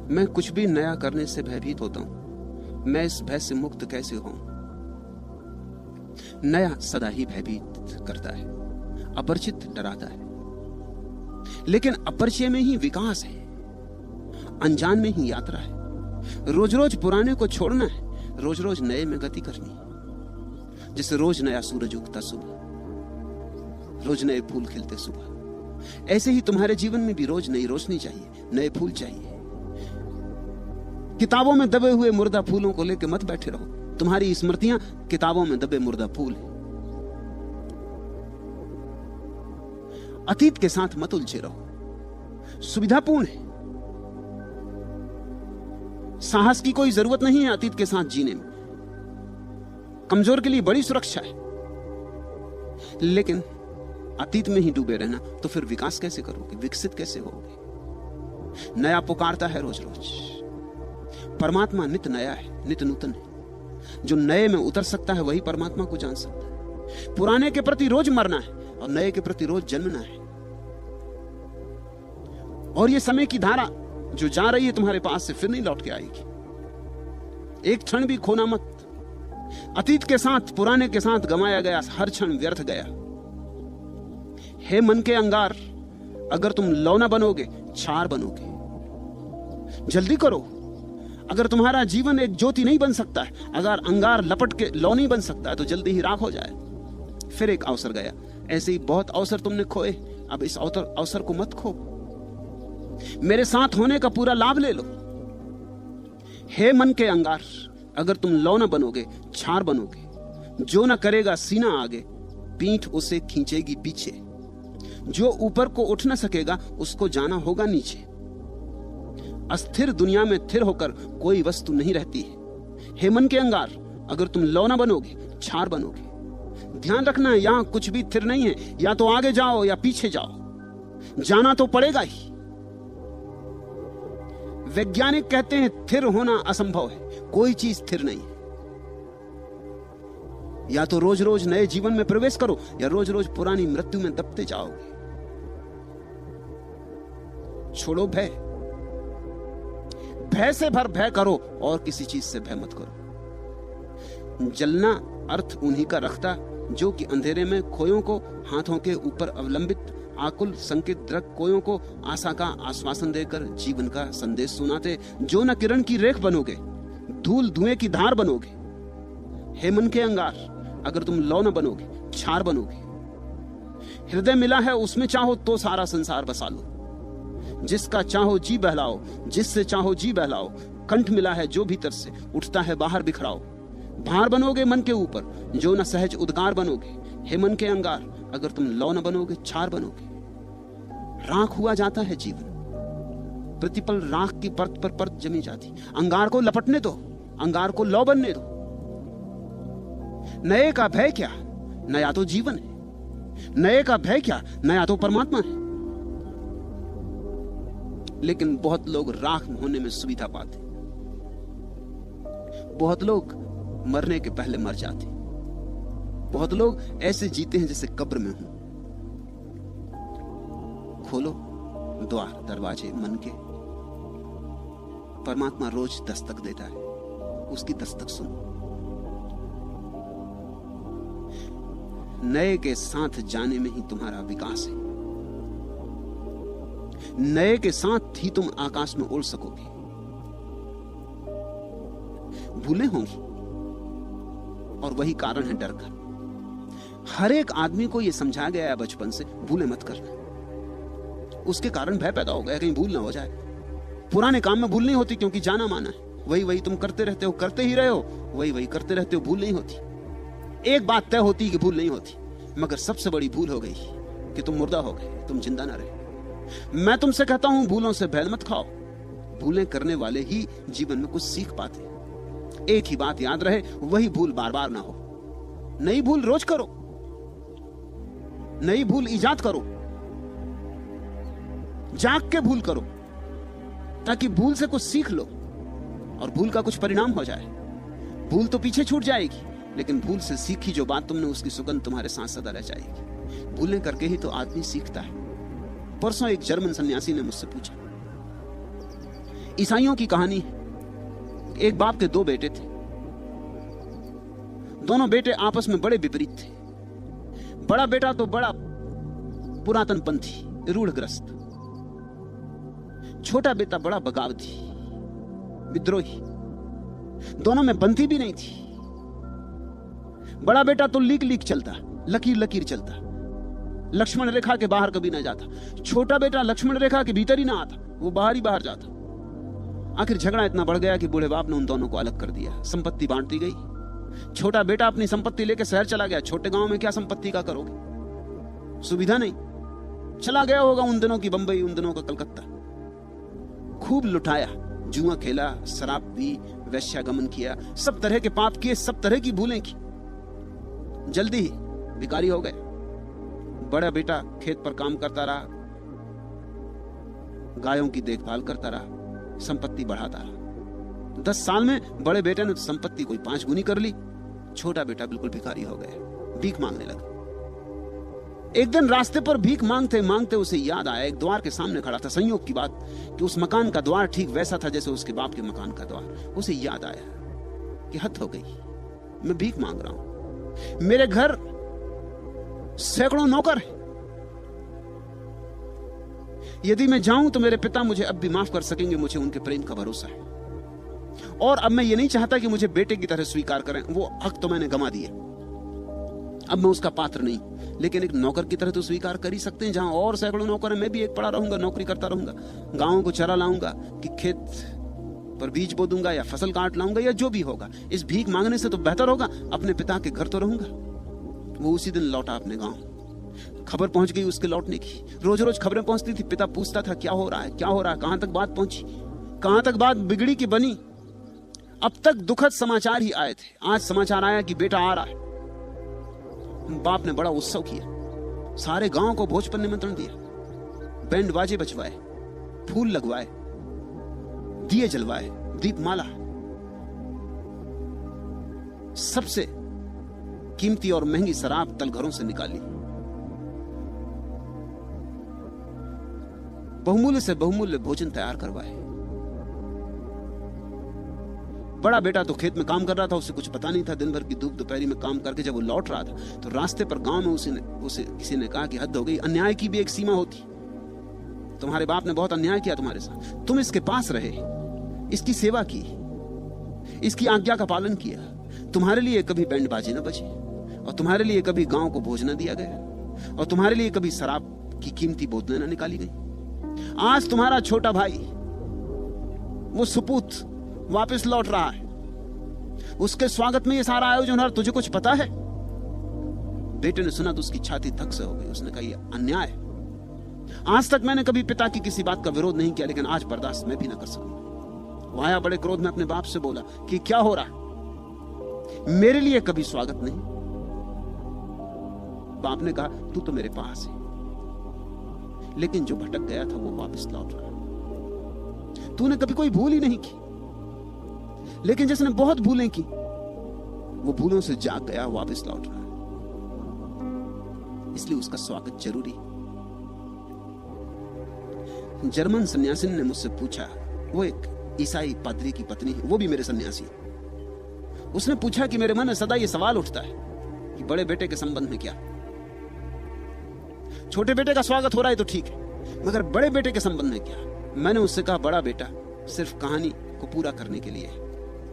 मैं कुछ भी नया करने से भयभीत होता हूं। मैं इस भय से मुक्त कैसे हूं? नया सदा ही भयभीत करता है, अपरिचित डराता है। लेकिन अपरिचय में ही विकास है, अनजान में ही यात्रा है। रोज रोज पुराने को छोड़ना है, रोज रोज नए में गति करनी है। जैसे रोज नया सूरज उगता सुबह, रोज नए फूल खिलते सुबह, ऐसे ही तुम्हारे जीवन में भी रोज नई रोशनी चाहिए, नए फूल चाहिए। किताबों में दबे हुए मुर्दा फूलों को लेकर मत बैठे रहो। तुम्हारी स्मृतियां किताबों में दबे मुर्दा फूल है। अतीत के साथ मत उलझे रहो, सुविधापूर्ण है। साहस की कोई जरूरत नहीं है अतीत के साथ जीने में, कमजोर के लिए बड़ी सुरक्षा है। लेकिन अतीत में ही डूबे रहना तो फिर विकास कैसे करोगे, विकसित कैसे होगे? नया पुकारता है रोज रोज। परमात्मा नित्य नया है, नित्य नूतन है। जो नए में उतर सकता है वही परमात्मा को जान सकता है। पुराने के प्रति रोज मरना है और नए के प्रति रोज जन्मना है। और ये समय की धारा जो जा रही है तुम्हारे पास से फिर नहीं लौट के आएगी। एक क्षण भी खोना मत। अतीत के साथ, पुराने के साथ गमाया गया हर क्षण व्यर्थ गया। हे मन के अंगार, अगर तुम लौना बनोगे, छार बनोगे। जल्दी करो। अगर तुम्हारा जीवन एक ज्योति नहीं बन सकता है, अगर अंगार लपट के लौ नहीं बन सकता है, तो जल्दी ही राख हो जाए। फिर एक अवसर गया। ऐसे ही बहुत अवसर तुमने खोए, अब इस अवसर को मत खो। मेरे साथ होने का पूरा लाभ ले लो। हे मन के अंगार, अगर तुम लौ न बनोगे, छार बनोगे। जो न करेगा सीना आगे, पीठ उसे खींचेगी पीछे। जो ऊपर को उठ न सकेगा, उसको जाना होगा नीचे। अस्थिर दुनिया में थिर होकर कोई वस्तु नहीं रहती है। हे मन के अंगार, अगर तुम लौ न बनोगे, छार बनोगे। ध्यान रखना, यहां कुछ भी थिर नहीं है। या तो आगे जाओ या पीछे जाओ, जाना तो पड़ेगा ही। वैज्ञानिक कहते हैं थिर होना असंभव है, कोई चीज स्थिर नहीं है। या तो रोज रोज नए जीवन में प्रवेश करो, या रोज रोज पुरानी मृत्यु में दबते जाओगे। छोड़ो भय, भय से भर भय करो और किसी चीज से भय मत करो। जलना अर्थ उन्हीं का रखता जो कि अंधेरे में खोयों को हाथों के ऊपर अवलंबित आकुल संकेत द्रक कोयों को आशा का आश्वासन देकर जीवन का संदेश सुनाते। जो न किरण की रेख बनोगे, धूल धुएं की धार बनोगे। हे मन के अंगार, अगर तुम लौ न बनोगे, छार बनोगे। हृदय मिला है, उसमें चाहो तो सारा संसार बसा लो। जिसका चाहो जी बहलाओ, जिससे चाहो जी बहलाओ। कंठ मिला है जो भीतर से, उठता है बाहर बिखराओ। भार बनोगे मन के ऊपर, जो न सहज उद्गार बनोगे। हे मन के अंगार, अगर तुम लौ न बनोगे, छार बनोगे। राख हुआ जाता है जीवन, प्रतिपल राख की परत पर परत जमी जाती। अंगार को लपटने दो, अंगार को लौ बनने दो। नए का भय क्या, नया तो जीवन है। नए का भय क्या, नया तो परमात्मा है। लेकिन बहुत लोग राख होने में सुविधा पाते, बहुत लोग मरने के पहले मर जाते, बहुत लोग ऐसे जीते हैं जैसे कब्र में हो। खोलो द्वार दरवाजे मन के। परमात्मा रोज दस्तक देता है, उसकी दस्तक सुनो। नए के साथ जाने में ही तुम्हारा विकास है। नए के साथ ही तुम आकाश में उड़ सकोगे। भूलें होंगी और वही कारण है डर का। हर एक आदमी को यह समझाया गया है बचपन से, भूले मत करना। उसके कारण भय पैदा हो गया कहीं भूल ना हो जाए। पुराने काम में भूल नहीं होती क्योंकि जाना माना है। वही वही तुम करते रहते हो, करते ही रहे हो, वही वही करते रहते हो, भूल नहीं होती। एक बात तय होती कि भूल नहीं होती, मगर सबसे बड़ी भूल हो गई कि तुम मुर्दा हो गए, तुम जिंदा ना रहे। मैं तुमसे कहता हूं, भूलों से भय मत खाओ। भूलें करने वाले ही जीवन में कुछ सीख पाते। एक ही बात याद रहे, वही भूल बार बार ना हो। नई भूल रोज करो, नई भूल इजाद करो, जाग के भूल करो, ताकि भूल से कुछ सीख लो और भूल का कुछ परिणाम हो जाए। भूल तो पीछे छूट जाएगी, लेकिन भूल से सीखी जो बात तुमने, उसकी सुगंध तुम्हारे साथ सदा रह जाएगी। भूलें करके ही तो आदमी सीखता है। परसों एक जर्मन सन्यासी ने मुझसे पूछा, ईसाइयों की कहानी है। एक बाप के दो बेटे थे। दोनों बेटे आपस में बड़े विपरीत थे। बड़ा बेटा तो बड़ा पुरातनपंथी, रूढ़ग्रस्त। छोटा बेटा बड़ा बगावती, विद्रोही। दोनों में पंथी भी नहीं थी। बड़ा बेटा तो लीक लीक चलता, लकीर लकीर चलता, लक्ष्मण रेखा के बाहर कभी ना जाता। छोटा बेटा लक्ष्मण रेखा के भीतर ही ना आता, वो बाहर ही बाहर जाता। आखिर झगड़ा इतना बढ़ गया कि बूढ़े बाप ने उन दोनों को अलग कर दिया। संपत्ति बांट दी गई। छोटा बेटा अपनी संपत्ति लेकर शहर चला गया। छोटे गांव में क्या संपत्ति का करोगे, सुविधा नहीं। चला गया होगा उन दिनों की बंबई, उन दिनों का कलकत्ता। खूब लुटाया, जुआ खेला, शराब पी, वैश्यागमन किया, सब तरह के पाप किए, सब तरह की भूलें की। जल्दी ही भिखारी हो गए। बड़ा बेटा खेत पर काम करता रहा, गायों की देखभाल करता रहा, संपत्ति बढ़ाता रहा। 10 साल में बड़े बेटे ने संपत्ति कोई 5 गुनी कर ली। छोटा बेटा बिल्कुल भिखारी हो गया, भीख मांगने लगा। एक दिन रास्ते पर भीख मांगते मांगते उसे याद आया, एक द्वार के सामने खड़ा था। संयोग की बात कि उस मकान का द्वार ठीक वैसा था जैसे उसके बाप के मकान का द्वार। उसे याद आया कि हद हो गई, मैं भीख मांग रहा हूं। मेरे घर सैकड़ों नौकर हैं। यदि मैं जाऊं तो मेरे पिता मुझे अब भी माफ कर सकेंगे, मुझे उनके प्रेम का भरोसा है। और अब मैं ये नहीं चाहता कि मुझे बेटे की तरह स्वीकार करें, वो हक तो मैंने गंवा दिया, अब मैं उसका पात्र नहीं। लेकिन एक नौकर की तरह तो स्वीकार कर ही सकते हैं। जहां और सैकड़ों नौकर हैं, मैं भी एक पड़ा रहूंगा, नौकरी करता रहूंगा, गांवों को चरा लाऊंगा कि खेत पर बीज बो दूंगा या फसल काट लाऊंगा या जो भी होगा। इस भीख मांगने से तो बेहतर होगा अपने पिता के घर तो रहूंगा। वो उसी दिन लौटा अपने गांव। खबर पहुंच गई उसके लौटने की। रोज रोज खबरें पहुंचती थी। पिता पूछता था क्या हो रहा है, क्या हो रहा है, कहां तक बात पहुंची, कहां तक बात बिगड़ी की बनी। अब तक दुखद समाचार ही आए थे। आज समाचार आया कि बेटा आ रहा है। बाप ने बड़ा उत्सव किया, सारे गांव को भोज पर निमंत्रण दिया, बैंड बाजे बजवाए, फूल लगवाए, दिए जलवाए, दीपमाला, सबसे कीमती और महंगी शराब तलघरों से निकाली, बहुमूल्य से बहुमूल्य भोजन तैयार करवाए। बड़ा बेटा तो खेत में काम कर रहा था, उसे कुछ पता नहीं था। दिन भर की धूप दोपहरी में काम करके जब वो लौट रहा था तो रास्ते पर गांव में उसे किसी ने कहा कि हद हो गई, अन्याय की भी एक सीमा होती। तुम्हारे बाप ने बहुत अन्याय किया तुम्हारे साथ। तुम इसके पास रहे, इसकी सेवा की, इसकी आज्ञा का पालन किया। तुम्हारे लिए कभी बैंड बाजे न बजे, और तुम्हारे लिए कभी गांव को भोजन न दिया गया, और तुम्हारे लिए कभी शराब की कीमती बोतलें न निकाली गई। आज तुम्हारा छोटा भाई, वो सुपूत वापस लौट रहा है, उसके स्वागत में ये सारा आयोजन हो रहा, तुझे कुछ पता है? बेटे ने सुना तो उसकी छाती धक से हो गई। उसने कहा ये अन्याय है। आज तक मैंने कभी पिता की किसी बात का विरोध नहीं किया, लेकिन आज बर्दाश्त मैं भी ना कर सकूंगा। वो आया बड़े क्रोध में, अपने बाप से बोला कि क्या हो रहा है, मेरे लिए कभी स्वागत नहीं। बाप ने कहा तू तो मेरे पास है, लेकिन जो भटक गया था वो वापस लौट रहा। तूने कभी कोई भूल ही नहीं की, लेकिन जिसने बहुत भूलें की वो भूलों से जाग गया, वापस लौट रहा है। इसलिए उसका स्वागत जरूरी। जर्मन सन्यासी ने मुझसे पूछा, वो एक ईसाई पादरी की पत्नी है, वो भी मेरे सन्यासी। उसने पूछा कि मेरे मन में सदा ये सवाल उठता है कि बड़े बेटे के संबंध में क्या। छोटे बेटे का स्वागत हो रहा है तो ठीक है, मगर बड़े बेटे के संबंध में क्या? मैंने उससे कहा बड़ा बेटा सिर्फ कहानी को पूरा करने के लिए है,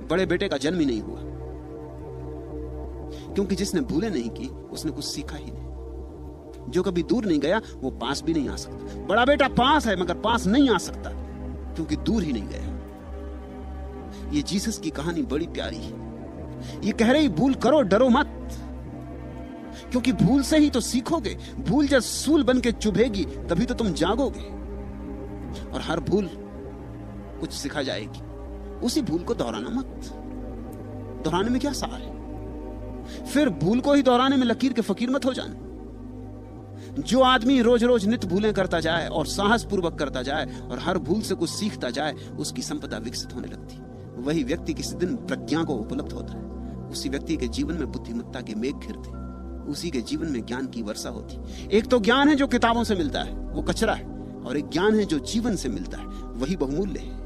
बड़े बेटे का जन्म ही नहीं हुआ। क्योंकि जिसने भूले नहीं की उसने कुछ सीखा ही नहीं। जो कभी दूर नहीं गया वो पास भी नहीं आ सकता। बड़ा बेटा पास है मगर पास नहीं आ सकता क्योंकि दूर ही नहीं गया। ये जीसस की कहानी बड़ी प्यारी है। ये कह रही भूल करो, डरो मत, क्योंकि भूल से ही तो सीखोगे। भूल जब सूल बन के चुभेगी तभी तो तुम जागोगे। और हर भूल कुछ सिखा जाएगी। उसी भूल को दोहराना मत। दोहराने में क्या सार है? फिर भूल को ही दोहराने में लकीर के फकीर मत हो जाना। जो आदमी रोज रोज नित भूलें करता जाए और साहस पूर्वक करता जाए और हर भूल से कुछ सीखता जाए, उसकी संपदा विकसित होने लगती। वही व्यक्ति किसी दिन प्रज्ञा को उपलब्ध होता है। उसी व्यक्ति के जीवन में बुद्धिमत्ता के मेघ घिरते, उसी के जीवन में ज्ञान की वर्षा होती। एक तो ज्ञान है जो किताबों से मिलता है, वो कचरा है, और एक ज्ञान है जो जीवन से मिलता है, वही बहुमूल्य है।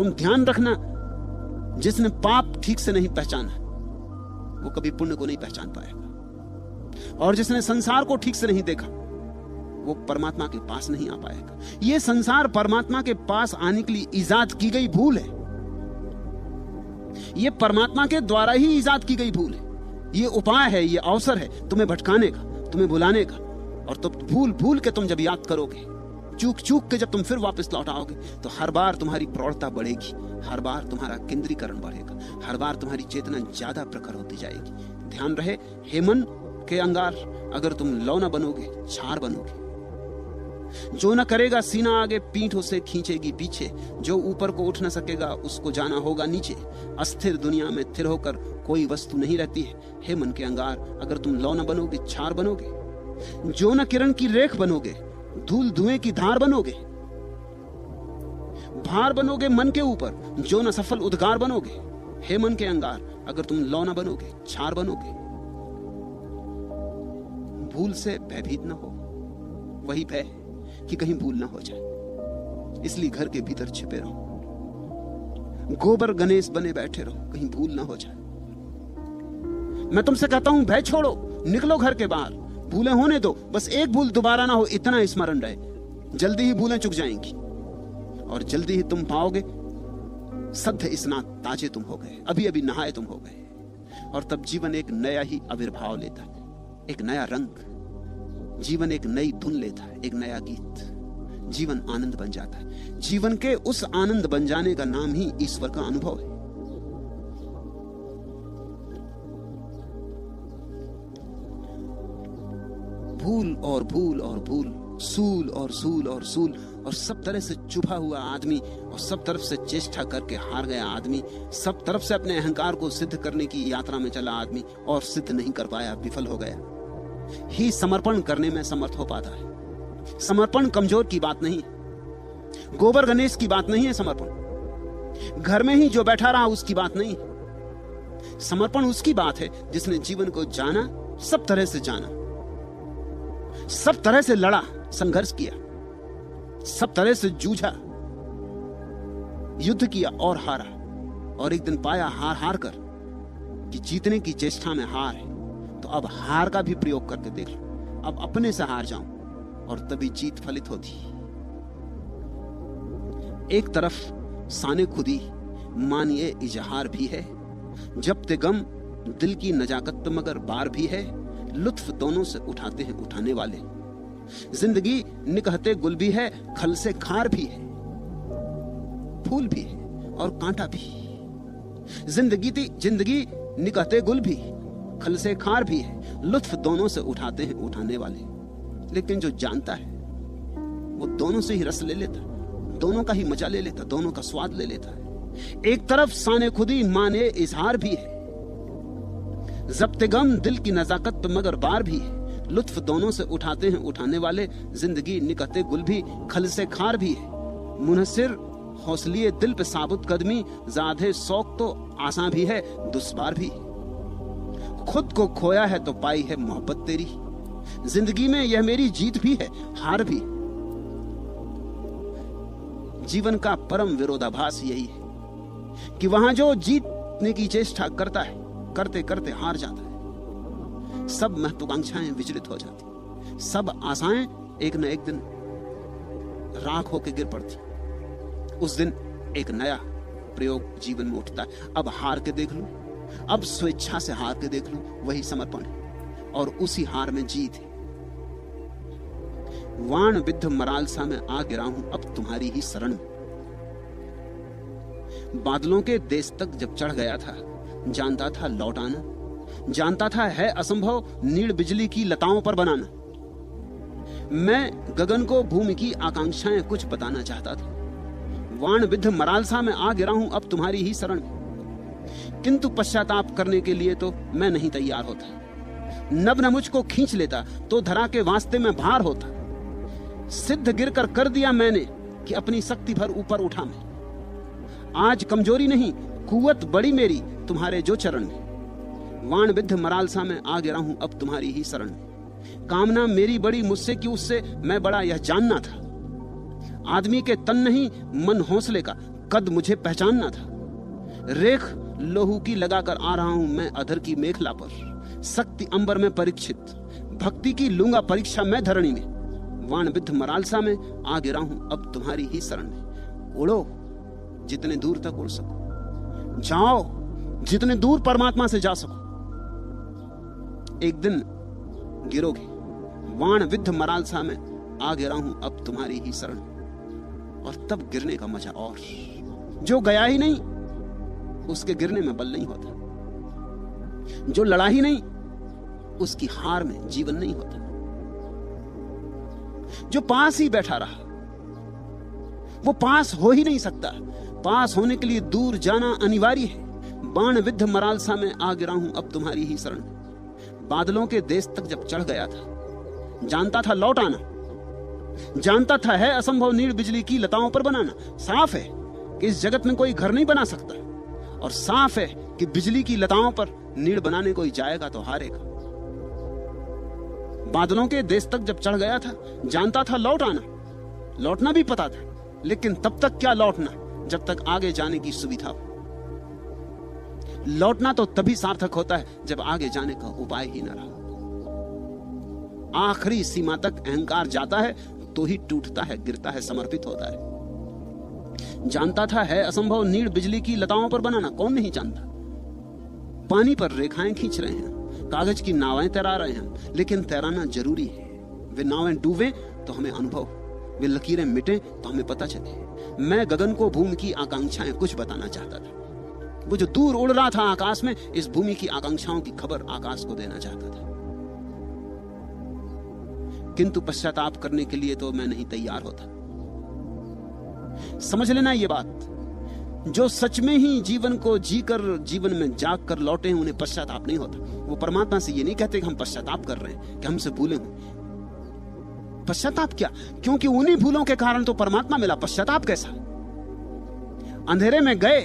तुम ध्यान रखना, जिसने पाप ठीक से नहीं पहचाना वो कभी पुण्य को नहीं पहचान पाएगा, और जिसने संसार को ठीक से नहीं देखा वो परमात्मा के पास नहीं आ पाएगा। यह संसार परमात्मा के पास आने के लिए इजाद की गई भूल है। यह परमात्मा के द्वारा ही इजाद की गई भूल है। यह उपाय है, यह अवसर है तुम्हें भटकाने का, तुम्हें बुलाने का। और तो भूल भूल के तुम जब याद करोगे, चूक चूक के जब तुम फिर वापस लौट आओगे, तो हर बार तुम्हारी प्रौढ़ता बढ़ेगी, हर बार तुम्हारा केंद्रीकरण बढ़ेगा, हर बार तुम्हारी चेतना ज्यादा प्रखर होती जाएगी। ध्यान रहे, हेमन के अंगार, अगर तुम लौ न बनोगे, छार बनोगे। जो न करेगा सीना आगे, पीठ उसे खींचेगी पीछे। जो ऊपर को उठ न सकेगा, उसको जाना होगा नीचे। अस्थिर दुनिया में स्थिर होकर कोई वस्तु नहीं रहती है। हे मन के अंगार, अगर तुम लौ न बनोगे, छार बनोगे। जो न किरण की रेख बनोगे, धूल धुएं की धार बनोगे। भार बनोगे मन के ऊपर, जो न सफल उद्गार बनोगे। हे मन के अंगार, अगर तुम लौ न बनोगे, छार बनोगे। भूल से भयभीत न हो, वही भय कि कहीं भूल ना हो जाए, इसलिए घर के भीतर छिपे रहो, गोबर गणेश बने बैठे रहो, कहीं भूल ना हो जाए। मैं तुमसे कहता हूं, भय छोड़ो, निकलो घर के बाहर, भूलें होने दो, बस एक भूल दोबारा ना हो, इतना स्मरण रहे। जल्दी ही भूलें चुक जाएंगी और जल्दी ही तुम पाओगे सद्य स्नात, ताजे तुम हो गए, अभी अभी नहाए तुम हो गए। और तब जीवन एक नया ही आविर्भाव लेता है, एक नया रंग। जीवन एक नई धुन लेता है, एक नया गीत। जीवन आनंद बन जाता है। जीवन के उस आनंद बन जाने का नाम ही ईश्वर का अनुभव है। भूल और भूल और भूल, सूल और सूल और सूल, और सब तरह से चुभा हुआ आदमी, और सब तरफ से चेष्टा करके हार गया आदमी, सब तरफ से अपने अहंकार को सिद्ध करने की यात्रा में चला आदमी, और सिद्ध नहीं कर पाया, विफल हो गया। ही समर्पण करने में समर्थ हो पाता है। समर्पण कमजोर की बात नहीं है, गोबर गणेश की बात नहीं है। समर्पण घर में ही जो बैठा रहा उसकी बात नहीं है। समर्पण उसकी बात है जिसने जीवन को जाना, सब तरह से जाना, सब तरह से लड़ा, संघर्ष किया, सब तरह से जूझा, युद्ध किया और हारा। और एक दिन पाया हार हार कर कि जीतने की चेष्टा में हार है, तो अब हार का भी प्रयोग करके देख लो। अब अपने से हार जाऊं, और तभी जीत फलित होती। एक तरफ साने खुदी मानिए इजहार भी है, जब ते गम दिल की नजाकत मगर बार भी है। लुत्फ दोनों से उठाते हैं उठाने वाले। जिंदगी निकहते गुल भी है, खल से खार भी है, फूल भी है और कांटा भी। जिंदगी निकहते गुल भी, खल से खार भी है, लुत्फ दोनों से उठाते हैं उठाने वाले। लेकिन जो जानता है वो दोनों से ही रस ले लेता, दोनों का ही मजा ले लेता, दोनों का स्वाद ले लेता है। एक तरफ साने खुदी माने इजहार भी है, जब्ते गम दिल की नजाकत पे मगर बार भी है। लुत्फ दोनों से उठाते हैं उठाने वाले। जिंदगी निकहते गुल भी, खल से खार भी है। मुनसिर हौसलिए दिल पे साबुत कदमी, ज़ादे शौक तो आसान भी है, दुश्वार भी है। खुद को खोया है तो पाई है मोहब्बत तेरी। जिंदगी में यह मेरी जीत भी है, हार भी। जीवन का परम विरोधाभास यही है कि वहां जो जीतने की चेष्टा करता है, करते करते हार जाता है। सब महत्वाकांक्षाएं विचलित हो जाती, सब आशाएं एक न एक दिन राख होकर गिर पड़ती। उस दिन एक नया प्रयोग जीवन में उठता है। अब हार के देख लूं, अब स्वेच्छा से हार के देख लूं, वही समर्पण है और उसी हार में जीत है। वाण विद्ध मरालसा में आ गिरा हूं अब तुम्हारी ही शरण में। बादलों के देश तक जब चढ़ गया था, जानता था लौट आना, जानता था है असंभव नीड़ बिजली की लताओं पर बनाना। मैं गगन को भूमि की आकांक्षाएं कुछ बताना चाहता था। वाण विद्ध मरालसा में आ गिरा हूं अब तुम्हारी ही शरण में। किंतु पश्चाताप करने के लिए तो मैं नहीं तैयार होता। नभ न मुझको खींच लेता तो धरा के वास्ते में भार होता। सिद्ध गिरकर कर दिया मैंने कि अपनी शक्ति भर ऊपर उठा मैं। आज कमजोरी नहीं कुव्वत बड़ी मेरी तुम्हारे जो चरण में। वाण विद्ध मरालसा में आ गिरा हूं अब तुम्हारी ही शरण में। कामना मेरी बड़ी मुझसे कि उससे मैं बड़ा यह जानना था। आदमी के तन नहीं मन हौसले का, कद मुझे पहचानना था। रेख लोहू की लगाकर आ रहा हूं मैं अधर की मेखला पर, शक्ति अंबर में परीक्षित, भक्ति की लूंगा परीक्षा मैं धरणी में, वाण विद्ध मरालसा में आ गिरा हूं अब तुम्हारी ही शरण में। उड़ो जितने दूर तक उड़ सको, जाओ जितने दूर परमात्मा से जा सको, एक दिन गिरोगे। वाण विद्ध मरालसा में आ गिरा हूं अब तुम्हारी ही शरण। और तब गिरने का मजा और, जो गया ही नहीं उसके गिरने में बल नहीं होता, जो लड़ा ही नहीं उसकी हार में जीवन नहीं होता, जो पास ही बैठा रहा वो पास हो ही नहीं सकता। पास होने के लिए दूर जाना अनिवार्य है। बाण विद्ध मरालसा में आ गिरा हूं अब तुम्हारी ही शरण। बादलों के देश तक जब चढ़ गया था, जानता था लौट आना, जानता था है असंभव नीड़ बिजली की लताओं पर बनाना। साफ है कि इस जगत में कोई घर नहीं बना सकता, और साफ है कि बिजली की लताओं पर नीड़ बनाने कोई जाएगा तो हारेगा। बादलों के देश तक जब चढ़ गया था, जानता था लौट आना, लौटना भी पता था, लेकिन तब तक क्या लौटना जब तक आगे जाने की सुविधा हो। लौटना तो तभी सार्थक होता है जब आगे जाने का उपाय ही न रहा। आखिरी सीमा तक अहंकार जाता है तो ही टूटता है, गिरता है, समर्पित होता है। जानता था है असंभव नीड़ बिजली की लताओं पर बनाना, कौन नहीं जानता। पानी पर रेखाएं खींच रहे हैं, कागज की नावें तैरा रहे हैं, लेकिन तैराना जरूरी है। वे नावें डूबे तो हमें अनुभव, वे लकीरें मिटे तो हमें पता चले। मैं गगन को भूमि की आकांक्षाएं कुछ बताना चाहता था। वो जो दूर उड़ रहा था आकाश में, इस भूमि की आकांक्षाओं की खबर आकाश को देना चाहता था। किंतु पश्चाताप करने के लिए तो मैं नहीं तैयार होता। समझ लेना ये बात, जो सच में ही जीवन को जीकर जीवन में जाग कर लौटे हैं उन्हें पश्चाताप नहीं होता। वो परमात्मा से ये नहीं कहते कि हम पश्चाताप कर रहे हैं, कि हमसे भूले हुए। पश्चाताप क्या, क्योंकि उन्हीं भूलों के कारण तो परमात्मा मिला। पश्चाताप कैसा? अंधेरे में गए,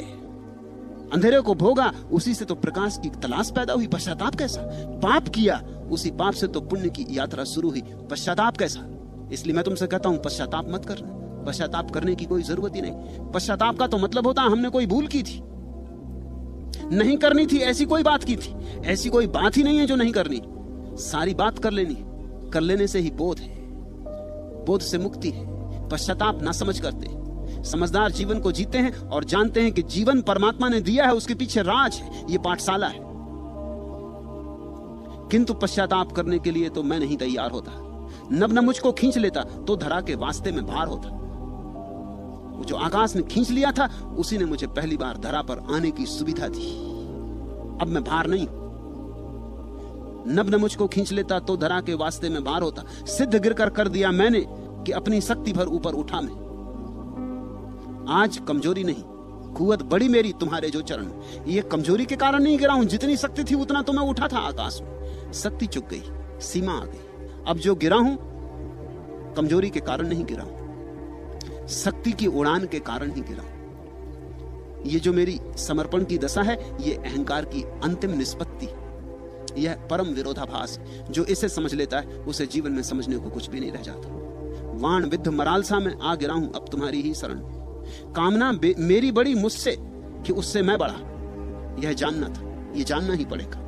अंधेरे को भोगा, उसी से तो प्रकाश की तलाश पैदा हुई। पश्चाताप कैसा? पाप किया, उसी पाप से तो पुण्य की यात्रा शुरू हुई। पश्चाताप कैसा? इसलिए मैं तुमसे कहता हूं पश्चाताप मत करना। पश्चाताप करने की कोई जरूरत ही नहीं। पश्चाताप का तो मतलब होता है हमने कोई भूल की थी, नहीं करनी थी, ऐसी कोई बात की थी। ऐसी कोई बात ही नहीं है जो नहीं करनी, सारी बात कर लेनी। कर लेने से ही बोध है, बोध से मुक्ति है। पश्चाताप ना समझ करते। समझदार जीवन को जीते हैं और जानते हैं कि जीवन परमात्मा ने दिया है, उसके पीछे राज है, ये पाठशाला है। किंतु पश्चाताप करने के लिए तो मैं नहीं तैयार होता। नब न मुझको खींच लेता तो धरा के वास्ते में भार होता। वो जो आकाश ने खींच लिया था, उसी ने मुझे पहली बार धरा पर आने की सुविधा दी। अब मैं भार नहीं। नब न मुझको खींच लेता तो धरा के वास्ते में भार होता। सिद्ध गिरकर कर दिया मैंने कि अपनी शक्ति भर ऊपर उठा मैं। आज कमजोरी नहीं, कुवत बड़ी मेरी तुम्हारे जो चरण। ये कमजोरी के कारण नहीं गिरा हूं, जितनी शक्ति थी उतना तो मैं उठा था आकाश में। शक्ति चुक गई, सीमा आ गई। अब जो गिरा हूं कमजोरी के कारण नहीं गिरा हूं, शक्ति की उड़ान के कारण ही गिरा हूं। ये जो मेरी समर्पण की दशा है, ये अहंकार की अंतिम निष्पत्ति, यह परम विरोधाभास। जो इसे समझ लेता है उसे जीवन में समझने को कुछ भी नहीं रह जाता। वाण विद्ध मरालसा में आ गिरा हूं अब तुम्हारी ही शरण। कामना मेरी बड़ी मुझसे कि उससे मैं बड़ा, यह जानना था, यह जानना ही पड़ेगा।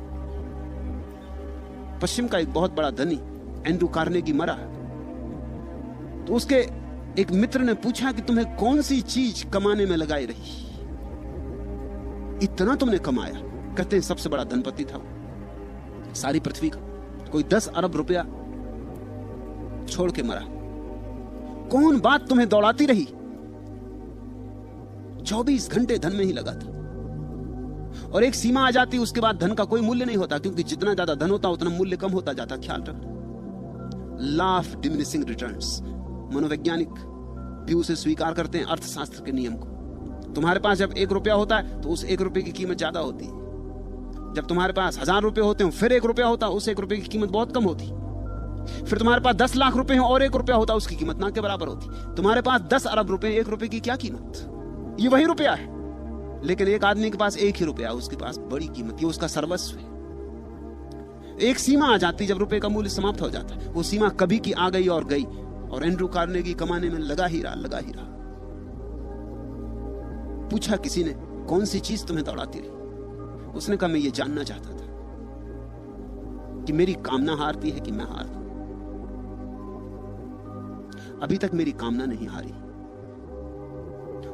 पश्चिम का एक बहुत बड़ा धनी एंड्रू कार्नेगी मरा, तो उसके एक मित्र ने पूछा कि तुम्हें कौन सी चीज कमाने में लगाई रही, इतना तुमने कमाया? कहते हैं सबसे बड़ा धनपति था वो, सारी पृथ्वी का, कोई 10 अरब रुपया छोड़ के मरा। कौन बात तुम्हें दौड़ाती रही? 24 घंटे धन में ही लगा था। और एक सीमा आ जाती, उसके बाद धन का कोई मूल्य नहीं होता, क्योंकि जितना ज्यादा धन होता उतना मूल्य कम होता जाता। ख्याल रखना, लॉ ऑफ डिमिनिशिंग रिटर्न्स। मनोवैज्ञानिक भी उसे स्वीकार करते हैं, अर्थशास्त्र के नियम को। तुम्हारे पास जब 1 रुपया होता है तो उस 1 रुपये की कीमत ज्यादा होती है। जब तुम्हारे पास 1000 रुपए होते हैं, फिर 1 रुपया होता, उस 1 रुपये की कीमत बहुत कम होती। फिर तुम्हारे पास 10 लाख रुपए हो और 1 रुपया होता, उसकी कीमत ना के बराबर होती। तुम्हारे पास 10 अरब रुपए, 1 रुपये की क्या कीमत? ये वही रुपया है, लेकिन एक आदमी के पास 1 ही रुपया, उसके पास बड़ी कीमत, ये उसका सर्वस्व है। एक सीमा आ जाती जब रुपए का मूल्य समाप्त हो जाता है। वो सीमा कभी की आ गई और गई, और एंड्रू कार्नेगी कमाने में लगा ही रहा। पूछा किसी ने, कौन सी चीज तुम्हें दौड़ाती रही? उसने कहा, मैं ये जानना चाहता था कि मेरी कामना हारती है कि मैं हारता हूं। अभी तक मेरी कामना नहीं हारी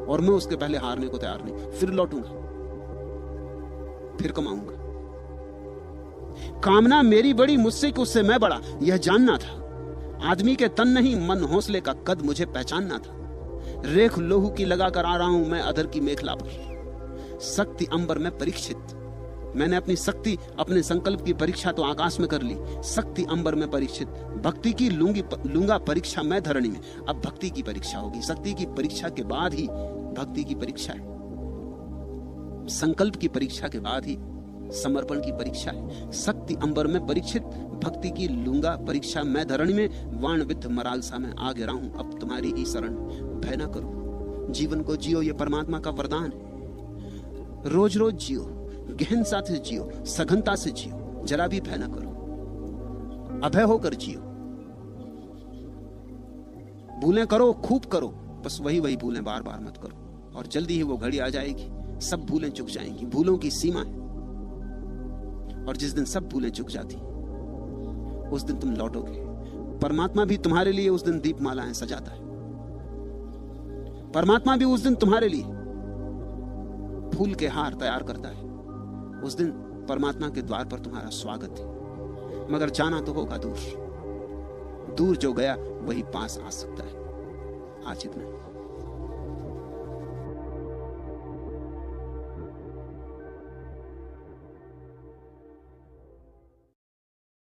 और मैं उसके पहले हारने को तैयार नहीं। फिर लौटूंगा, फिर कमाऊंगा। कामना मेरी बड़ी, मुझसे कि उससे मैं बड़ा, यह जानना था। आदमी के तन नहीं, मन हौसले का कद मुझे पहचानना था। रेख लोहू की लगाकर आ रहा हूं मैं अधर की मेखला पर। शक्ति अंबर में परीक्षित, मैंने अपनी शक्ति, अपने संकल्प की परीक्षा तो आकाश में कर ली, शक्ति अंबर में परीक्षित। भक्ति की लूंगा परीक्षा मैं धरणी में। अब भक्ति की परीक्षा होगी। शक्ति की परीक्षा के बाद ही भक्ति की परीक्षा है। संकल्प की परीक्षा के बाद ही समर्पण की परीक्षा है। शक्ति अंबर में परीक्षित, भक्ति की लूंगा परीक्षा मैं धरणी में। वाण विद्ध मरालसा में आ गिरा हूं अब तुम्हारी ही शरण। भय न करो, जीवन को जियो, ये परमात्मा का वरदान है। रोज रोज जियो, गहनता से जियो, सघनता से जियो, जरा भी भय न करो, अभय होकर जियो। भूलें करो, खूब करो, बस वही वही भूलें बार बार मत करो। और जल्दी ही वो घड़ी आ जाएगी, सब भूलें चुक जाएंगी। भूलों की सीमा है, और जिस दिन सब भूलें चुक जाती उस दिन तुम लौटोगे। परमात्मा भी तुम्हारे लिए उस दिन दीपमालाएं सजाता है। परमात्मा भी उस दिन तुम्हारे लिए फूल के हार तैयार करता है। उस दिन परमात्मा के द्वार पर तुम्हारा स्वागत है। मगर जाना तो होगा दूर। दूर जो गया वही पास आ सकता है। आज इतना।